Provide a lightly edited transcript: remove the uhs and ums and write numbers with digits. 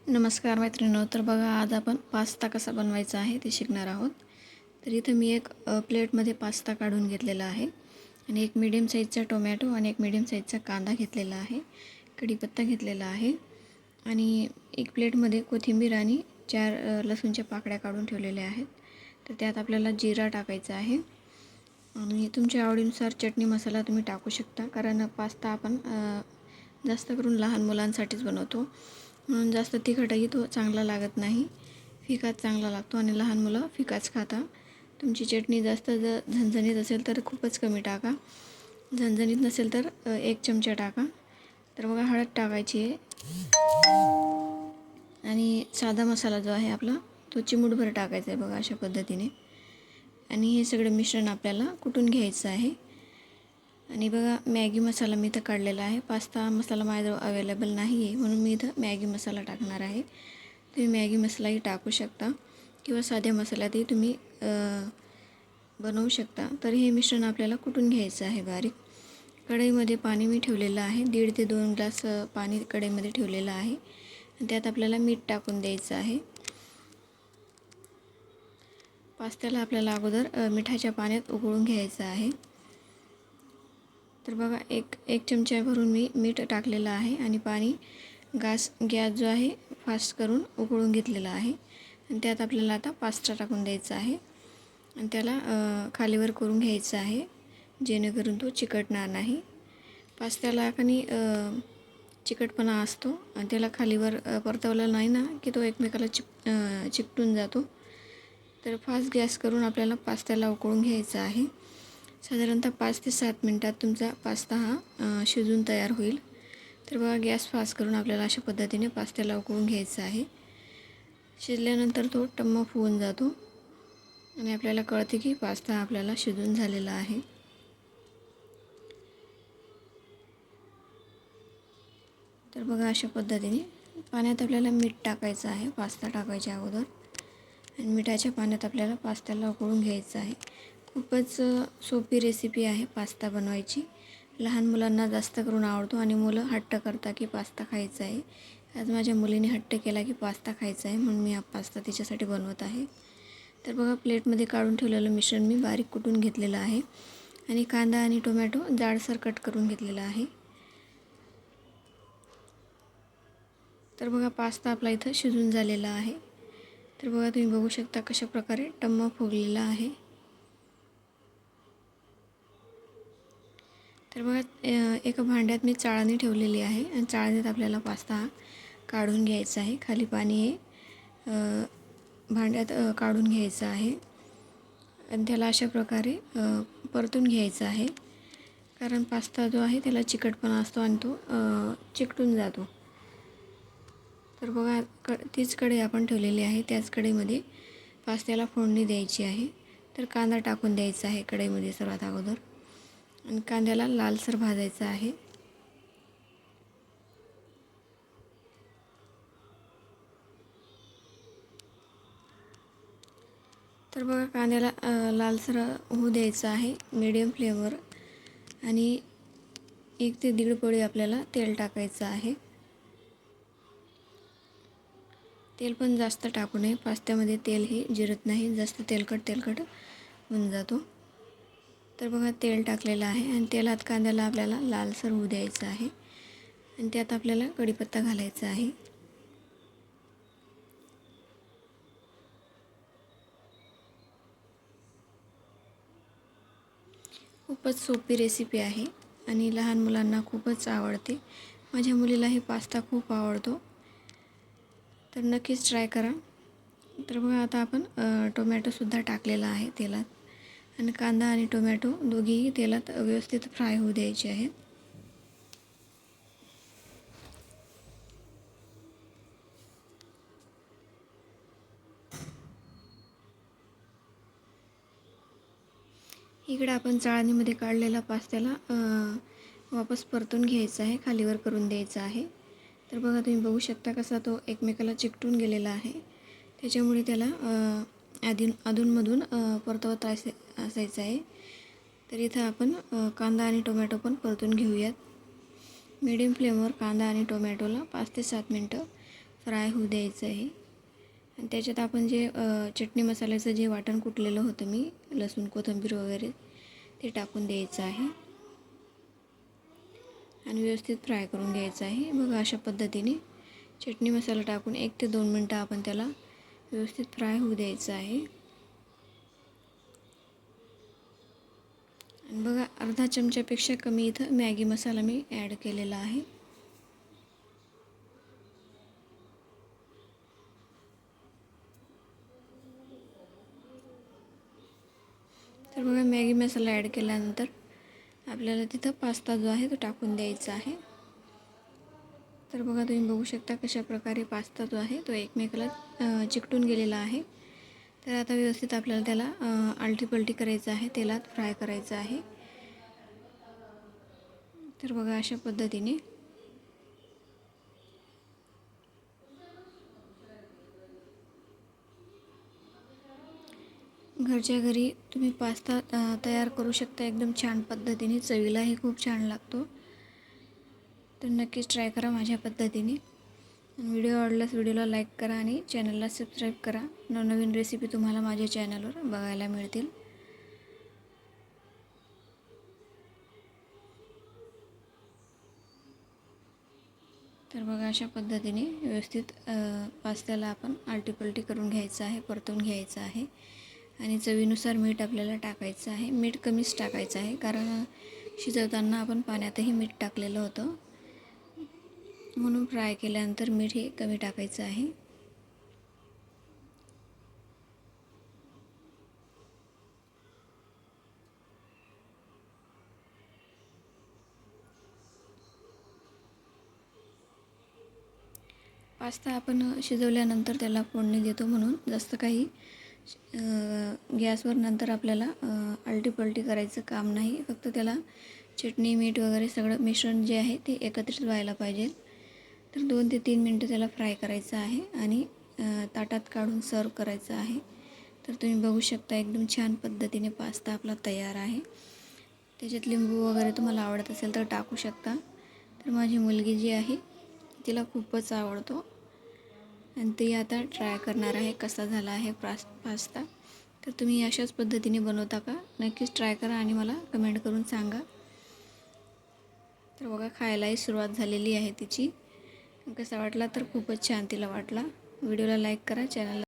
नमस्कार मैत्रिणींनो. तर बघा, आज आपण पास्ता कसा बनवायचा आहे ते शिकणार आहोत. तर इथं मी एक प्लेटमध्ये पास्ता काढून घेतलेला आहे आणि एक मीडियम साईजचा टोमॅटो आणि एक मीडियम साईजचा कांदा घेतलेला आहे, कढीपत्ता घेतलेला आहे आणि एक प्लेटमध्ये कोथिंबीर आणि 4 लसूणच्या पाकळ्या काढून ठेवलेल्या आहेत. तर त्यात आपल्याला जिरा टाकायचा आहे आणि तुमच्या आवडीनुसार चटणी मसाला तुम्ही टाकू शकता, कारण पास्ता आपण जास्त करून लहान मुलांसाठीच बनवतो, म्हणून जास्त तिखटही तो चांगला लागत नाही. फिकाच चांगला लागतो आणि लहान मुलं फिकाच खाता. तुमची चटणी जास्त झणझणीत असेल तर खूपच कमी टाका, झणझणीत नसेल तर 1 चमचा टाका. तर बघा, हळद टाकायची आहे आणि साधा मसाला जो आहे आपला तो चिमूटभर टाकायचा आहे बघा, अशा पद्धतीने. आणि हे सगळं मिश्रण आपल्याला कुटून घ्यायचं आहे. आणि बघा, मॅगी मसाला मी इथं काढलेला आहे. पास्ता मसाला माझ्याजवळ अवेलेबल नाही आहे, म्हणून मी इथं मॅगी मसाला टाकणार आहे. तुम्ही मॅगी मसालाही टाकू शकता किंवा साध्या मसाल्यातही तुम्ही बनवू शकता. तर हे मिश्रण आपल्याला कुटून घ्यायचं आहे बारीक. कढईमध्ये पाणी मी ठेवलेलं आहे, 1.5 ते 2 ग्लास पाणी कढईमध्ये ठेवलेलं आहे आणि त्यात आपल्याला मीठ टाकून द्यायचं आहे. पास्त्याला आपल्याला अगोदर मिठाच्या पाण्यात उकळून घ्यायचं आहे. तर बघा, एक चमचा भरून मी मीठ टाकलेलं आहे आणि पाणी गॅस जो आहे फास्ट करून उकळून घेतलेला आहे आणि त्यात आपल्याला आता पास्ता टाकून द्यायचा आहे आणि त्याला खालीवर करून घ्यायचं आहे, जेणेकरून तो चिकटणार नाही. पास्त्याला कणी चिकटपणा असतो आणि त्याला खालीवर परतवलं नाही ना की तो एकमेकाला चिकटून जातो. तर फास्ट गॅस करून आपल्याला पास्त्याला उकळून घ्यायचा आहे. साधारणतः 5 ते 7 मिनटात तुमचा पास्ता हा शिजून तयार होईल. तर बघा, गॅस फास्ट करून आपल्याला अशा पद्धतीने पास्त्याला उकळून घ्यायचा आहे. शिजल्यानंतर तो टम्म फुगून जातो आणि आपल्याला कळते की पास्ता आपल्याला शिजून झालेला आहे. तर बघा, अशा पद्धतीने पाण्यात आपल्याला मीठ टाकायचं आहे पास्ता टाकायच्या अगोदर आणि मिठाच्या पाण्यात आपल्याला पास्त्याला उकळून घ्यायचं आहे. खूपच सोपी रेसिपी आहे पास्ता बनवायची. लहान मुलांना जास्त करून आवडतो आणि मुलं हट्ट करतात की पास्ता खायचा आहे. आज माझ्या मुलीने हट्ट केला की पास्ता खायचा आहे, म्हणून मी हा पास्ता तिच्यासाठी बनवत आहे. तर बघा, प्लेटमध्ये काढून ठेवलेलं मिश्रण मी बारीक कुटून घेतलेलं आहे आणि कांदा आणि टोमॅटो जाडसर कट करून घेतलेला आहे. तर बघा, पास्ता आपला इथं शिजून झालेला आहे. तर बघा, तुम्ही बघू शकता कशा प्रकारे टम्म फुगलेला आहे. तर बघा, एका भांड्यात मी चाळणी ठेवलेली आहे आणि चाळणीत आपल्याला पास्ता काढून घ्यायचा आहे. खाली पाणी हे भांड्यात काढून घ्यायचं आहे आणि त्याला अशा प्रकारे परतून घ्यायचा आहे, कारण पास्ता जो आहे त्याला चिकटपणा असतो आणि तो चिकटून जातो. तर बघा, तीच कढई आपण ठेवलेली आहे, त्याच कढईमध्ये पास्त्याला फोडणी द्यायची आहे. तर कांदा टाकून द्यायचा आहे कढईमध्ये सर्वात अगोदर आणि कांद्याला लालसर भाजायचा आहे. तर बघा, कांद्याला लालसर होऊ द्यायचं आहे मीडियम फ्लेमवर आणि 1 ते 1.5 पळी आपल्याला तेल टाकायचं आहे. तेल पण जास्त टाकू नये, पास्त्यामध्ये तेल हे जिरत नाही, जास्त तेलकट होऊन जातो. तर बघा, तेल टाकलेलं आहे आणि तेलात कांद्याला आपल्याला लालसर होऊ द्यायचं आहे आणि त्यात आपल्याला कढीपत्ता घालायचा आहे. खूपच सोपी रेसिपी आहे आणि लहान मुलांना खूपच आवडते. माझ्या मुलीला हे पास्ता खूप आवडतो, तर नक्कीच ट्राय करा. तर बघा, आता आपण टोमॅटोसुद्धा टाकलेला आहे तेलात आणि कांदा आणि टोमॅटो दोघेही तेलात व्यवस्थित फ्राय होऊ द्यायचे आहेत. इकडे आपण चाळणीमध्ये काढलेला पास्त्याला वापस परतून घ्यायचा आहे, खालीवर करून द्यायचा आहे. तर बघा, तुम्ही बघू शकता कसा तो एकमेकाला चिकटून गेलेला आहे. त्याच्यामुळे त्याला अधूनमधून परतवत असायचं आहे. तर इथं आपण कांदा आणि टोमॅटो पण परतून घेऊयात. मीडियम फ्लेमवर कांदा आणि टोमॅटोला 5 ते 7 मिनटं फ्राय होऊ द्यायचं आहे. आणि त्याच्यात आपण जे चटणी मसाल्याचं जे वाटण कुटलेलं होतं मी, लसूण कोथिंबीर वगैरे, ते टाकून द्यायचं आहे आणि व्यवस्थित फ्राय करून घ्यायचं आहे. बघा अशा पद्धतीने चटणी मसाला टाकून 1 ते 2 मिनटं आपण त्याला व्यवस्थित फ्राय होऊ द्यायचं आहे. आणि बघा अर्धा चमच्यापेक्षा कमी इथं मॅगी मसाला मी ॲड केलेला आहे. तर बघा मॅगी मसाला ॲड केल्यानंतर आपल्याला तिथं पास्ता जो आहे तो टाकून द्यायचा आहे. तर बघा तुम्ही बघू शकता कशा प्रकारे पास्ता जो आहे तो एकमेकाला चिकटून गेलेला आहे. तर आता व्यवस्थित आपल्याला त्याला आलटीपलटी करायचं आहे, तेलात फ्राय करायचं आहे. तर बघा अशा पद्धतीने घरच्या घरी तुम्ही पास्ता तयार करू शकता एकदम छान पद्धतीने. चवीलाही खूप छान लागतो. तर नक्कीच ट्राय करा माझ्या पद्धतीने. व्हिडिओ आवडल्यास व्हिडिओला लाईक करा आणि चॅनलला सबस्क्राईब करा. नवनवीन रेसिपी तुम्हाला माझ्या चॅनलवर बघायला मिळतील. तर बघा अशा पद्धतीने व्यवस्थित पास्त्याला आपण आलटीपलटी करून घ्यायचं आहे, परतून घ्यायचं आहे. आणि चवीनुसार मीठ आपल्याला टाकायचं आहे. मीठ कमीच टाकायचं आहे कारण शिजवताना आपण पाण्यातही मीठ टाकलेलं होतं, म्हणून फ्राय केल्यानंतर मीठ हे कमी टाकायचं आहे. पास्ता आपण शिजवल्यानंतर त्याला फोडणी देतो, म्हणून जास्त काही गॅसवर नंतर आपल्याला आलटीपलटी करायचं काम नाही. फक्त त्याला चटणी मीठ वगैरे सगळं मिश्रण जे आहे ते एकत्रित व्हायला पाहिजे. तर 2 ते 3 मिनटं त्याला फ्राय करायचं आहे आणि ताटात काढून सर्व करायचं आहे. तर तुम्ही बघू शकता एकदम छान पद्धतीने पास्ता आपला तयार आहे. त्याच्यात लिंबू वगैरे तुम्हाला आवडत असेल तर टाकू शकता. तर माझी मुलगी जी आहे तिला खूपच आवडतो आणि ती आता ट्राय करणार आहे कसा झाला आहे पास्ता. तर तुम्ही अशाच पद्धतीने बनवता का? नक्कीच ट्राय करा आणि मला कमेंट करून सांगा. तर बघा खायलाही सुरुवात झालेली आहे तिची. कसा वाटला तर खूपच छान तिला वाटला. व्हिडिओला लाईक करा, चॅनलला